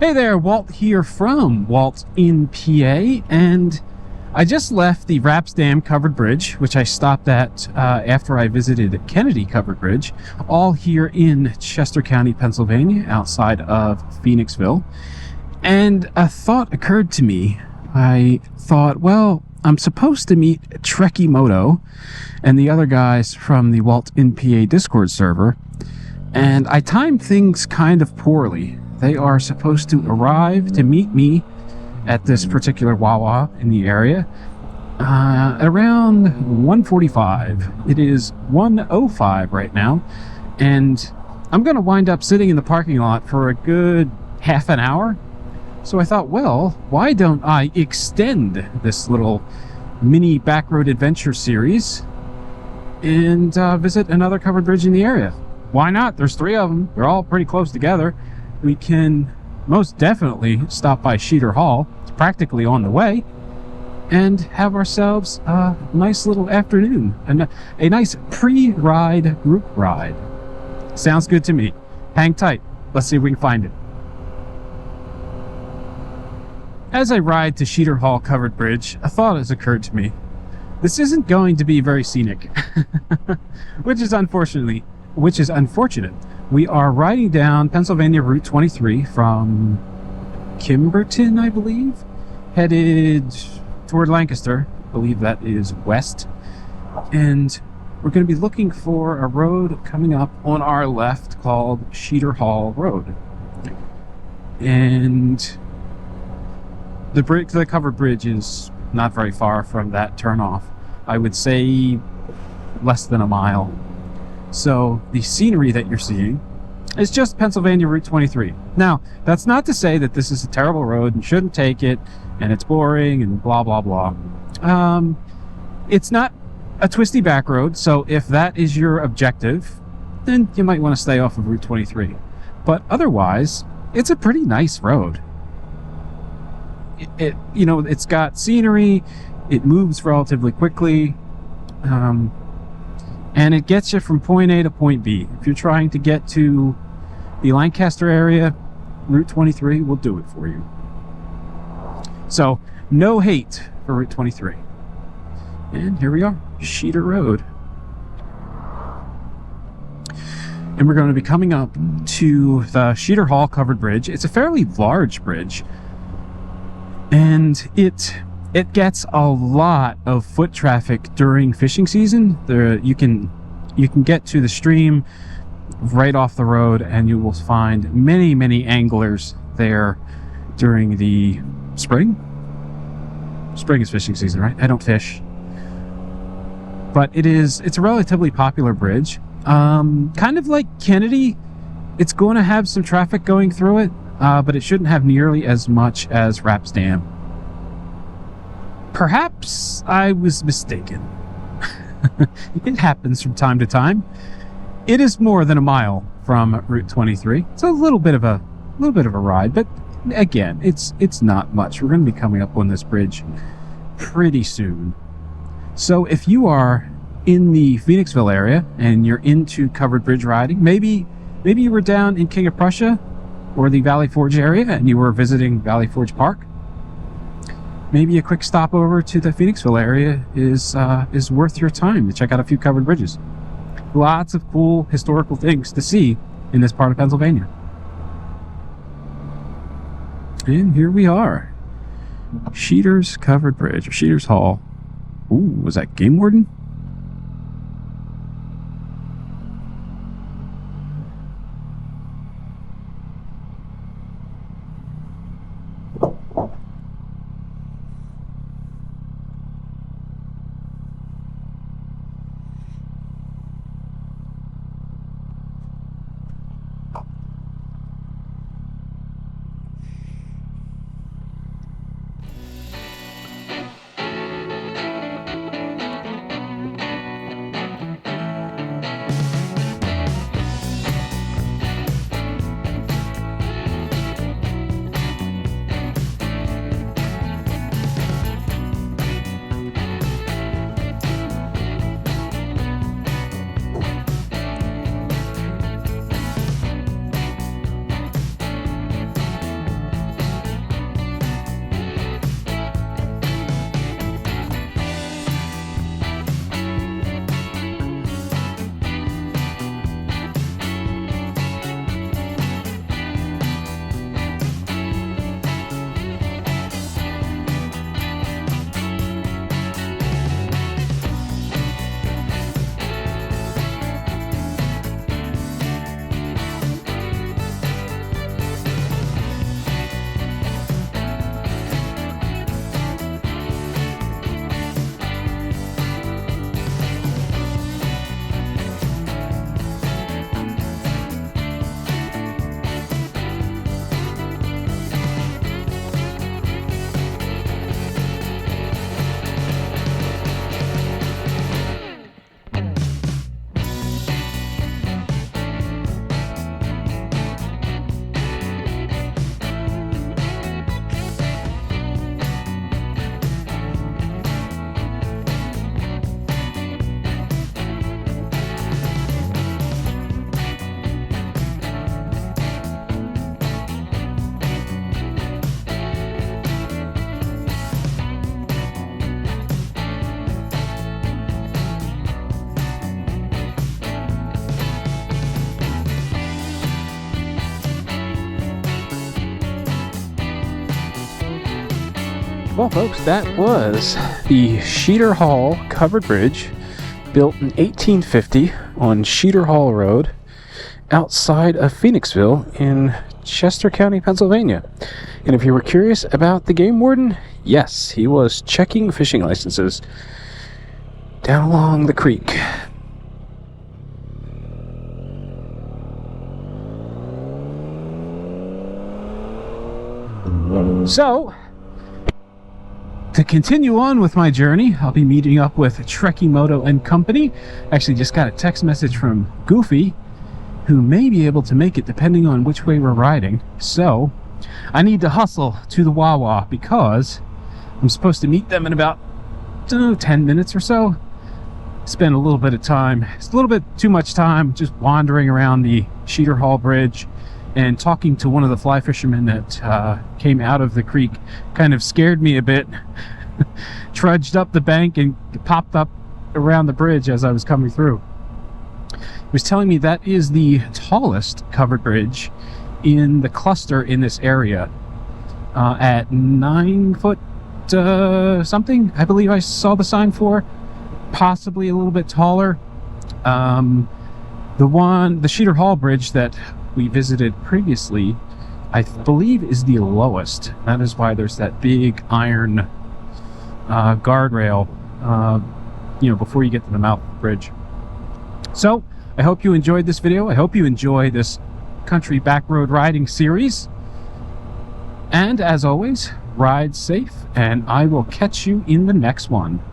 Hey there, Walt here from Walt in PA, and I just left the Rapp Covered Bridge, which I stopped at after I visited Kennedy Covered Bridge, all here in Chester County, Pennsylvania, outside of Phoenixville. And a thought occurred to me. I thought, well, I'm supposed to meet Trekkie Moto and the other guys from the Walt in PA Discord server, and I timed things kind of poorly. They are supposed to arrive to meet me at this particular Wawa in the area at around 1:45. It is 1:05 right now, and I'm going to wind up sitting in the parking lot for a good half an hour. So I thought, well, why don't I extend this little mini backroad adventure series and visit another covered bridge in the area? Why not? There's 3 of them. They're all pretty close together. We can most definitely stop by Sheeder-Hall. It's practically on the way, and have ourselves a nice little afternoon, a nice pre-ride group ride. Sounds good to me. Hang tight. Let's see if we can find it. As I ride to Sheeder-Hall Covered Bridge, a thought has occurred to me. This isn't going to be very scenic, which is unfortunate. We are riding down Pennsylvania Route 23 from Kimberton, I believe, headed toward Lancaster. I believe that is west. And we're going to be looking for a road coming up on our left called Sheeder-Hall Road. And the covered bridge is not very far from that turnoff. I would say less than a mile. So the scenery that you're seeing is just Pennsylvania Route 23. Now, that's not to say that this is a terrible road and shouldn't take it, and it's boring and blah, blah, blah. It's not a twisty back road, so if that is your objective, then you might want to stay off of Route 23. But otherwise, it's a pretty nice road. It's got scenery, it moves relatively quickly, and it gets you from point A to point B. If you're trying to get to the Lancaster area, Route 23 will do it for you. So, no hate for Route 23. And here we are, Sheeder Road. And we're going to be coming up to the Sheeder-Hall Covered Bridge. It's a fairly large bridge, and it gets a lot of foot traffic during fishing season. You can get to the stream right off the road, and you will find many anglers there during the spring. Spring is fishing season, right? I don't fish, but it's a relatively popular bridge. Kind of like Kennedy, it's going to have some traffic going through it, but it shouldn't have nearly as much as Rapp's Dam. Perhaps I was mistaken. It happens from time to time. It is more than a mile from Route 23. It's a little bit of a ride, but again, it's not much. We're going to be coming up on this bridge pretty soon. So if you are in the Phoenixville area and you're into covered bridge riding, maybe you were down in King of Prussia or the Valley Forge area and you were visiting Valley Forge Park, maybe a quick stop over to the Phoenixville area is worth your time to check out a few covered bridges. Lots of cool historical things to see in this part of Pennsylvania. And here we are. Sheeder's Covered Bridge, or Sheeder-Hall. Ooh, was that Game Warden? Well, folks, that was the Sheeder-Hall Covered Bridge, built in 1850 on Sheeder-Hall Road, outside of Phoenixville in Chester County, Pennsylvania. And if you were curious about the game warden, yes, he was checking fishing licenses down along the creek. So, to continue on with my journey, I'll be meeting up with Trekimoto and Company. Actually, just got a text message from Goofy, who may be able to make it depending on which way we're riding. So, I need to hustle to the Wawa because I'm supposed to meet them in about 10 minutes or so. Spend a little bit of time, it's a little bit too much time, just wandering around the Sheeder-Hall Bridge and talking to one of the fly fishermen that came out of the creek. Kind of scared me a bit. Trudged up the bank and popped up around the bridge as I was coming through. He was telling me that is the tallest covered bridge in the cluster in this area, at 9 foot something, I believe I saw the sign for. Possibly a little bit taller. The Sheeder-Hall Bridge that we visited previously, I believe, is the lowest. That is why there's that big iron guardrail, before you get to the mouth of the bridge. So, I hope you enjoyed this video. I hope you enjoy this country back road riding series. And as always, ride safe, and I will catch you in the next one.